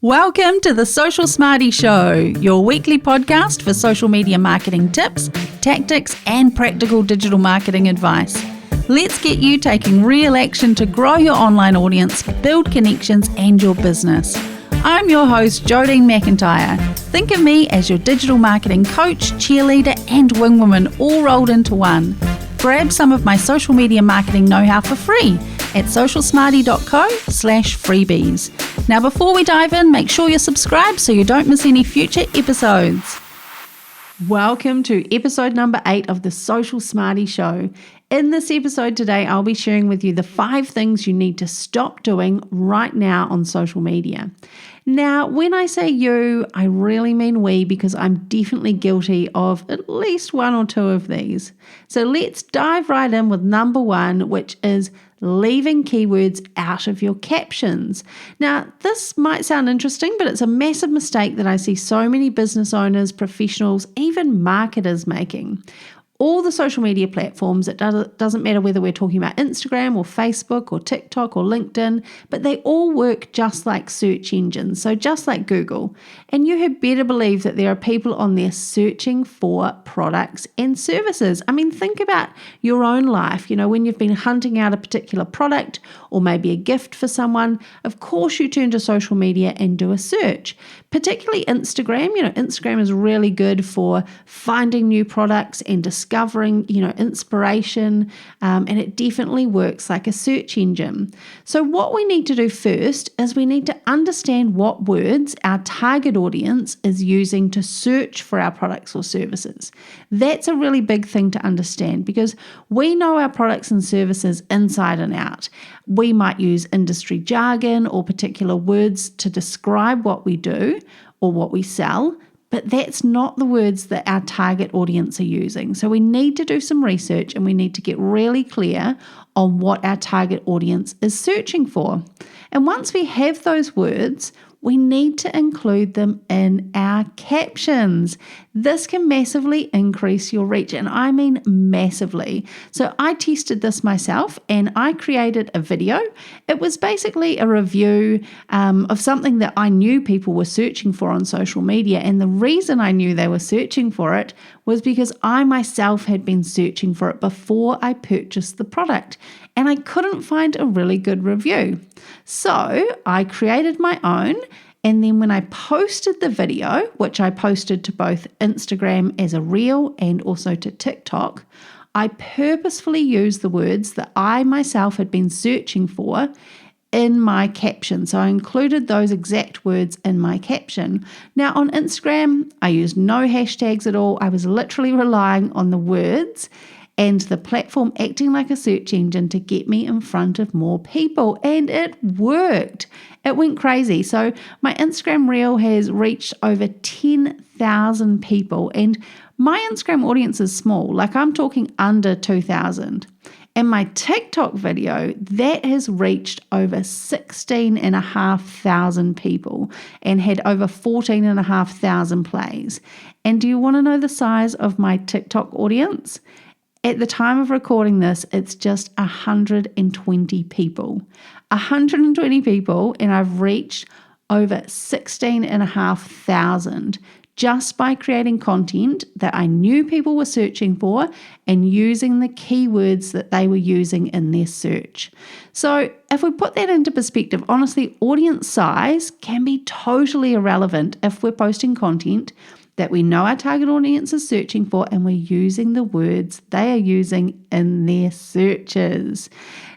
Welcome to the Social Smarty Show, your weekly podcast for social media marketing tips, tactics, and practical digital marketing advice. Let's get you taking real action to grow your online audience, build connections, and your business. I'm your host, Jodine McIntyre. Think of me as your digital marketing coach, cheerleader, and wingwoman all rolled into one. Grab some of my social media marketing know-how for free at socialsmarty.co/freebies. Now, before we dive in, make sure you're subscribed so you don't miss any future episodes. Welcome to episode number 8 of the Social Smarty Show. In this episode today, I'll be sharing with you the 5 things you need to stop doing right now on social media. Now, when I say you, I really mean we, because I'm definitely guilty of at least one or two of these. So let's dive right in with number 1, which is leaving keywords out of your captions. Now, this might sound interesting, but it's a massive mistake that I see so many business owners, professionals, even marketers making. All the social media platforms, it doesn't matter whether we're talking about Instagram or Facebook or TikTok or LinkedIn, but they all work just like search engines, so just like Google. And you had better believe that there are people on there searching for products and services. I mean, think about your own life. You know, when you've been hunting out a particular product or maybe a gift for someone, of course you turn to social media and do a search. Particularly Instagram. You know, Instagram is really good for finding new products and discovering, inspiration, and it definitely works like a search engine. So what we need to do first is we need to understand what words our target audience is using to search for our products or services. That's a really big thing to understand because we know our products and services inside and out. We might use industry jargon or particular words to describe what we do or what we sell, but that's not the words that our target audience are using. So we need to do some research and we need to get really clear on what our target audience is searching for. And once we have those words, we need to include them in our captions. This can massively increase your reach, and I mean massively. So I tested this myself and I created a video. It was basically a review of something that I knew people were searching for on social media. And the reason I knew they were searching for it was because I myself had been searching for it before I purchased the product. And I couldn't find a really good review. So I created my own. And then when I posted the video, which I posted to both Instagram as a reel and also to TikTok, I purposefully used the words that I myself had been searching for in my caption. So I included those exact words in my caption. Now on Instagram, I used no hashtags at all. I was literally relying on the words and the platform acting like a search engine to get me in front of more people. And it worked. It went crazy. So my Instagram reel has reached over 10,000 people. And my Instagram audience is small, like I'm talking under 2,000. And my TikTok video, that has reached over 16,500 people and had over 14,500 plays. And do you want to know the size of my TikTok audience? At the time of recording this, it's just 120 people. 120 people, and I've reached over 16,500 just by creating content that I knew people were searching for and using the keywords that they were using in their search. So if we put that into perspective, honestly, audience size can be totally irrelevant if we're posting content that we know our target audience is searching for and we're using the words they are using in their searches.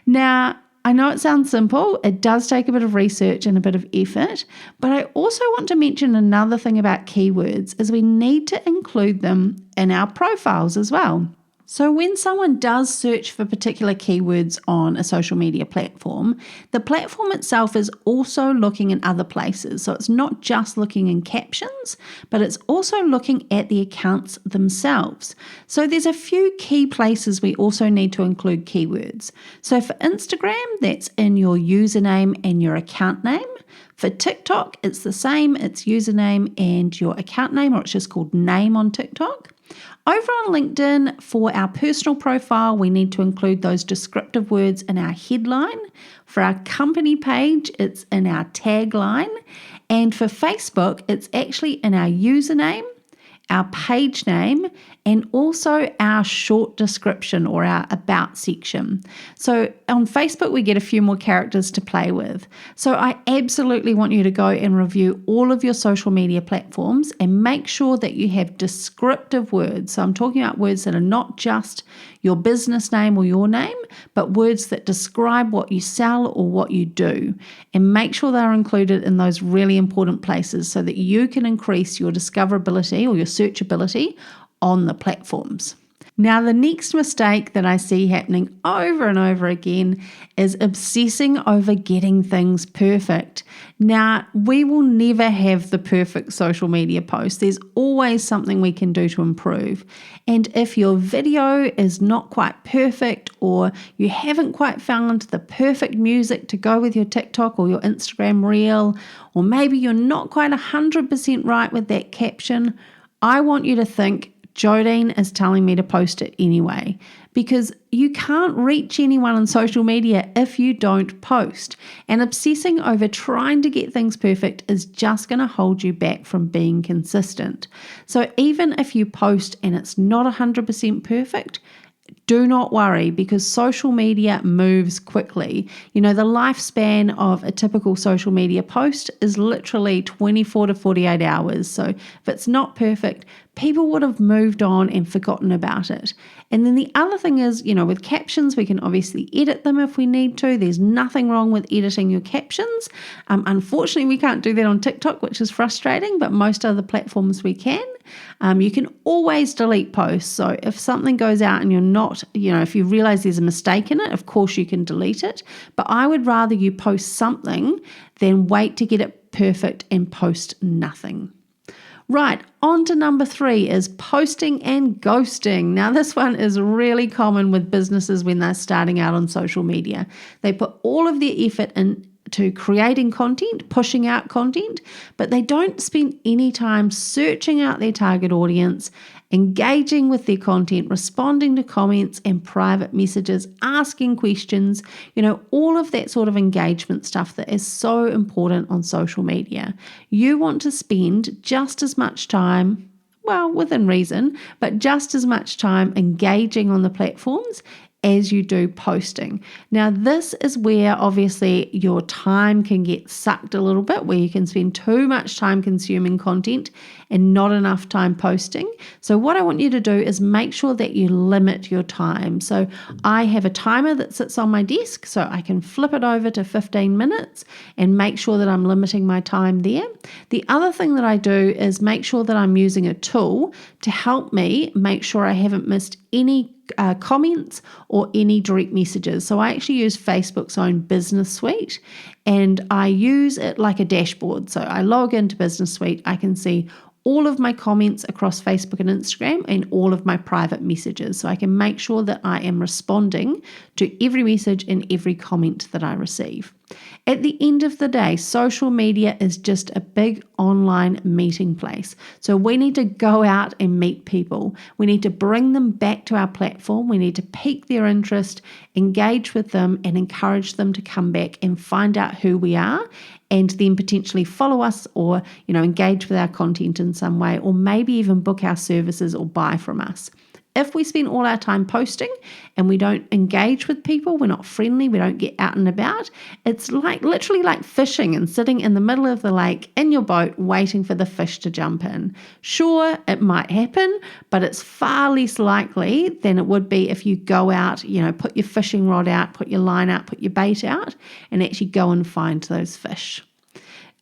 Now, I know it sounds simple. It does take a bit of research and a bit of effort, but I also want to mention another thing about keywords is we need to include them in our profiles as well. So when someone does search for particular keywords on a social media platform, the platform itself is also looking in other places. So it's not just looking in captions, but it's also looking at the accounts themselves. So there's a few key places we also need to include keywords. So for Instagram, that's in your username and your account name. For TikTok, it's the same. It's username and your account name, or it's just called name on TikTok. Over on LinkedIn, for our personal profile, we need to include those descriptive words in our headline. For our company page, it's in our tagline. And for Facebook, it's actually in our username, our page name, and also our short description or our about section. So on Facebook, we get a few more characters to play with. So I absolutely want you to go and review all of your social media platforms and make sure that you have descriptive words. So I'm talking about words that are not just your business name or your name, but words that describe what you sell or what you do. And make sure they're included in those really important places so that you can increase your discoverability or your searchability on the platforms. Now, the next mistake that I see happening over and over again is obsessing over getting things perfect. Now, we will never have the perfect social media post. There's always something we can do to improve. And if your video is not quite perfect or you haven't quite found the perfect music to go with your TikTok or your Instagram reel, or maybe you're not quite 100% right with that caption, I want you to think, Jodine is telling me to post it anyway, because you can't reach anyone on social media if you don't post. And obsessing over trying to get things perfect is just going to hold you back from being consistent. So even if you post and it's not 100% perfect, do not worry, because social media moves quickly. You know, the lifespan of a typical social media post is literally 24 to 48 hours. So if it's not perfect, people would have moved on and forgotten about it. And then the other thing is, you know, with captions, we can obviously edit them if we need to. There's nothing wrong with editing your captions. Unfortunately, we can't do that on TikTok, which is frustrating, but most other platforms we can. You can always delete posts. So if something goes out and you're not, you know, if you realize there's a mistake in it, of course you can delete it. But I would rather you post something than wait to get it perfect and post nothing. Right, on to number 3 is posting and ghosting. Now, this one is really common with businesses when they're starting out on social media. They put all of their effort into creating content, pushing out content, but they don't spend any time searching out their target audience, engaging with their content, responding to comments and private messages, asking questions, you know, all of that sort of engagement stuff that is so important on social media. You want to spend just as much time, well, within reason, but just as much time engaging on the platforms as you do posting. Now, this is where obviously your time can get sucked a little bit, where you can spend too much time consuming content and not enough time posting. So what I want you to do is make sure that you limit your time. So I have a timer that sits on my desk, so I can flip it over to 15 minutes and make sure that I'm limiting my time there. The other thing that I do is make sure that I'm using a tool to help me make sure I haven't missed any comments or any direct messages. So I actually use Facebook's own business suite, and I use it like a dashboard. So I log into business suite, I can see all of my comments across Facebook and Instagram and all of my private messages. So I can make sure that I am responding to every message and every comment that I receive. At the end of the day, social media is just a big online meeting place. So we need to go out and meet people. We need to bring them back to our platform. We need to pique their interest, engage with them, and encourage them to come back and find out who we are, and then potentially follow us or, you know, engage with our content in some way, or maybe even book our services or buy from us. If we spend all our time posting and we don't engage with people, we're not friendly, we don't get out and about, it's like literally like fishing and sitting in the middle of the lake in your boat waiting for the fish to jump in. Sure, it might happen, but it's far less likely than it would be if you go out, you know, put your fishing rod out, put your line out, put your bait out, and actually go and find those fish.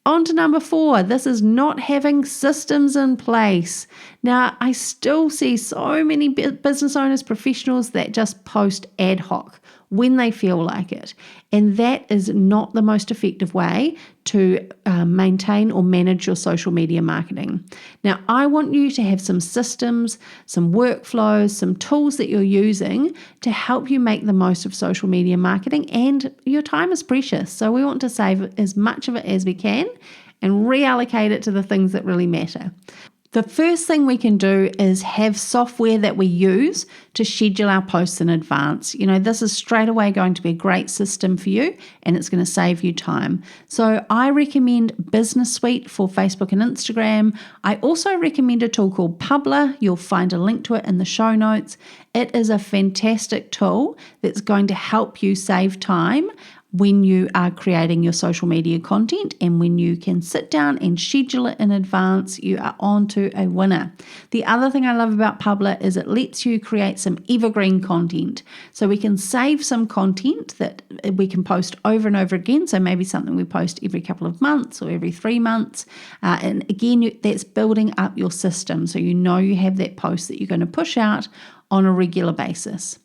On to number 4, this is not having systems in place. Now, I still see so many business owners, professionals that just post ad hoc when they feel like it. And that is not the most effective way to maintain or manage your social media marketing. Now, I want you to have some systems, some workflows, some tools that you're using to help you make the most of social media marketing, and your time is precious. So we want to save as much of it as we can and reallocate it to the things that really matter. The first thing we can do is have software that we use to schedule our posts in advance. This is straight away going to be a great system for you, and it's going to save you time. So I recommend Business Suite for Facebook and Instagram. I also recommend a tool called Publer. You'll find a link to it in the show notes. It is a fantastic tool that's going to help you save time when you are creating your social media content, and when you can sit down and schedule it in advance, you are on to a winner. The other thing I love about Publer is it lets you create some evergreen content. So we can save some content that we can post over and over again. So maybe something we post every couple of months or every 3 months. And again, that's building up your system. So you have that post that you're going to push out on a regular basis.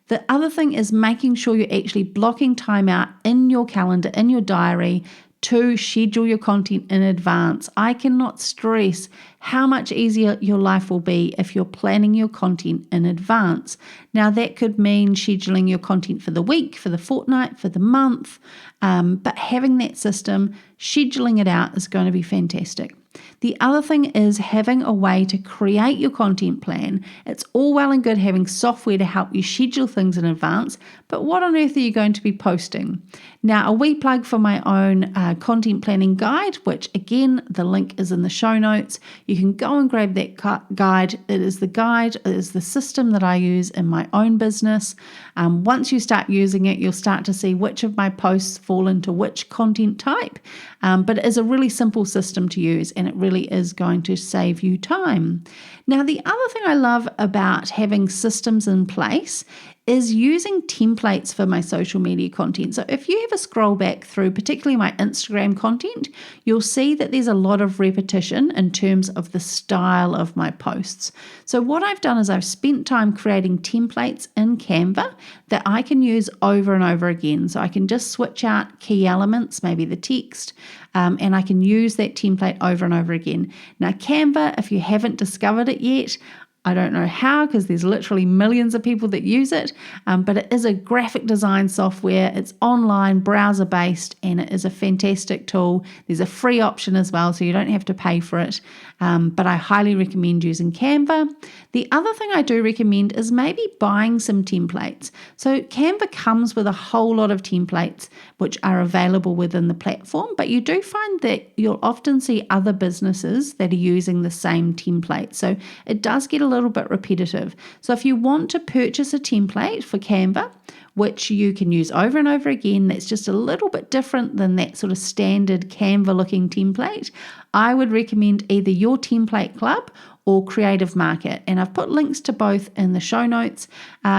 The other thing is making sure you're actually blocking time out in your calendar, in your diary, to schedule your content in advance. I cannot stress how much easier your life will be if you're planning your content in advance. Now, that could mean scheduling your content for the week, for the fortnight, for the month, but having that system, scheduling it out is going to be fantastic. The other thing is having a way to create your content plan. It's all well and good having software to help you schedule things in advance, but what on earth are you going to be posting? Now, a wee plug for my own content planning guide, which again, the link is in the show notes. You can go and grab that guide. It is the system that I use in my own business. Once you start using it, you'll start to see which of my posts fall into which content type. But it is a really simple system to use, and it really is going to save you time. Now, the other thing I love about having systems in place is using templates for my social media content. So if you have a scroll back through, particularly my Instagram content, you'll see that there's a lot of repetition in terms of the style of my posts. So what I've done is I've spent time creating templates in Canva that I can use over and over again. So I can just switch out key elements, maybe the text, and I can use that template over and over again. Now, Canva, if you haven't discovered it yet, I don't know how, because there's literally millions of people that use it, but it is a graphic design software. It's online, browser-based, and it is a fantastic tool. There's a free option as well, so you don't have to pay for it, but I highly recommend using Canva. The other thing I do recommend is maybe buying some templates. So Canva comes with a whole lot of templates which are available within the platform, but you do find that you'll often see other businesses that are using the same template. So it does get a little bit repetitive. So if you want to purchase a template for Canva, which you can use over and over again, that's just a little bit different than that sort of standard Canva looking template, I would recommend either Your Template Club or Creative Market. And I've put links to both in the show notes.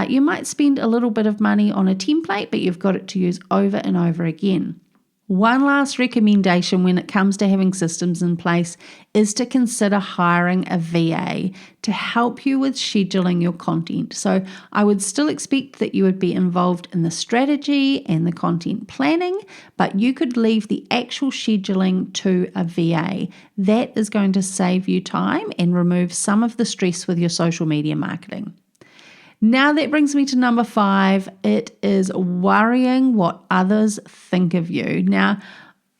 You might spend a little bit of money on a template, but you've got it to use over and over again. One last recommendation when it comes to having systems in place is to consider hiring a VA to help you with scheduling your content. So I would still expect that you would be involved in the strategy and the content planning, but you could leave the actual scheduling to a VA. That is going to save you time and remove some of the stress with your social media marketing. Now that brings me to number 5. It is worrying what others think of you. Now,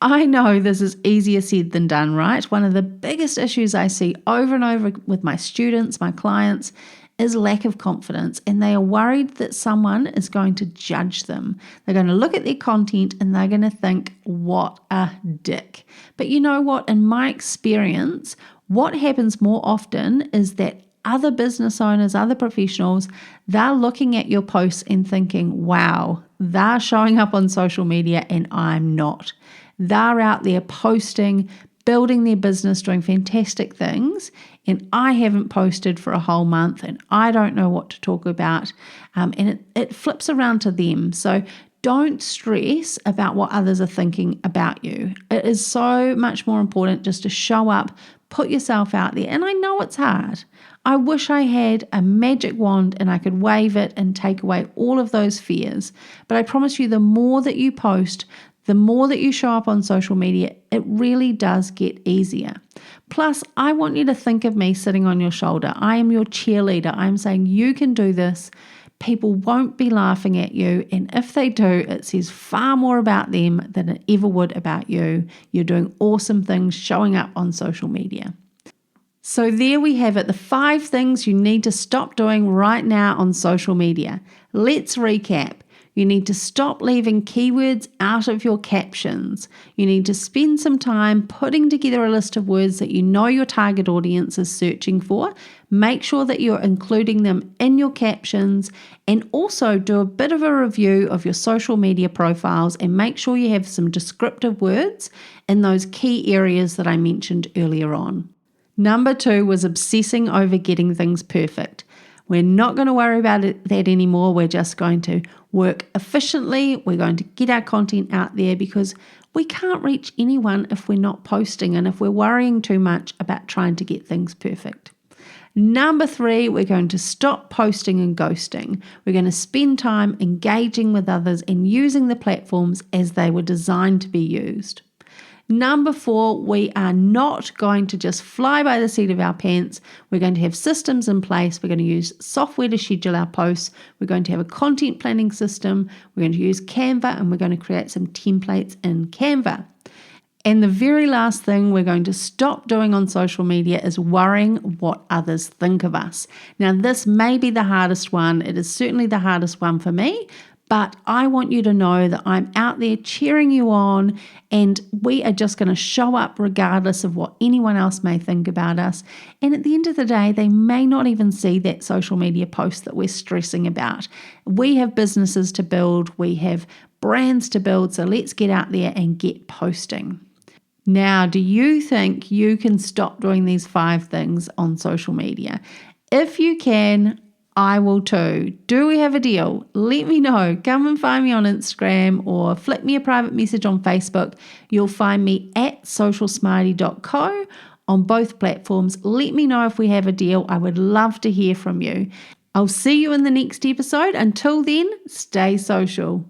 I know this is easier said than done, right? One of the biggest issues I see over and over with my students, my clients, is lack of confidence, and they are worried that someone is going to judge them. They're going to look at their content and they're going to think, what a dick. But you know what? In my experience, what happens more often is that other business owners, other professionals, they're looking at your posts and thinking, wow, they're showing up on social media and I'm not. They're out there posting, building their business, doing fantastic things, and I haven't posted for a whole month and I don't know what to talk about. And it flips around to them. So don't stress about what others are thinking about you. It is so much more important just to show up, put yourself out there. And I know it's hard. I wish I had a magic wand and I could wave it and take away all of those fears. But I promise you, the more that you post, the more that you show up on social media, it really does get easier. Plus, I want you to think of me sitting on your shoulder. I am your cheerleader. I'm saying you can do this. People won't be laughing at you. And if they do, it says far more about them than it ever would about you. You're doing awesome things showing up on social media. So there we have it, the 5 things you need to stop doing right now on social media. Let's recap. You need to stop leaving keywords out of your captions. You need to spend some time putting together a list of words that you know your target audience is searching for. Make sure that you're including them in your captions, and also do a bit of a review of your social media profiles and make sure you have some descriptive words in those key areas that I mentioned earlier on. Number 2 was obsessing over getting things perfect. We're not going to worry about that anymore. We're just going to work efficiently. We're going to get our content out there because we can't reach anyone if we're not posting and if we're worrying too much about trying to get things perfect. Number 3, we're going to stop posting and ghosting. We're going to spend time engaging with others and using the platforms as they were designed to be used. Number 4, we are not going to just fly by the seat of our pants. We're going to have systems in place. We're going to use software to schedule our posts. We're going to have a content planning system. We're going to use Canva, and we're going to create some templates in Canva. And the very last thing we're going to stop doing on social media is worrying what others think of us. Now, this may be the hardest one. It is certainly the hardest one for me. But I want you to know that I'm out there cheering you on, and we are just going to show up regardless of what anyone else may think about us. And at the end of the day, they may not even see that social media post that we're stressing about. We have businesses to build, we have brands to build, so let's get out there and get posting. Now, do you think you can stop doing these 5 things on social media? If you can, I will too. Do we have a deal? Let me know. Come and find me on Instagram or flick me a private message on Facebook. You'll find me at socialsmarty.co on both platforms. Let me know if we have a deal. I would love to hear from you. I'll see you in the next episode. Until then, stay social.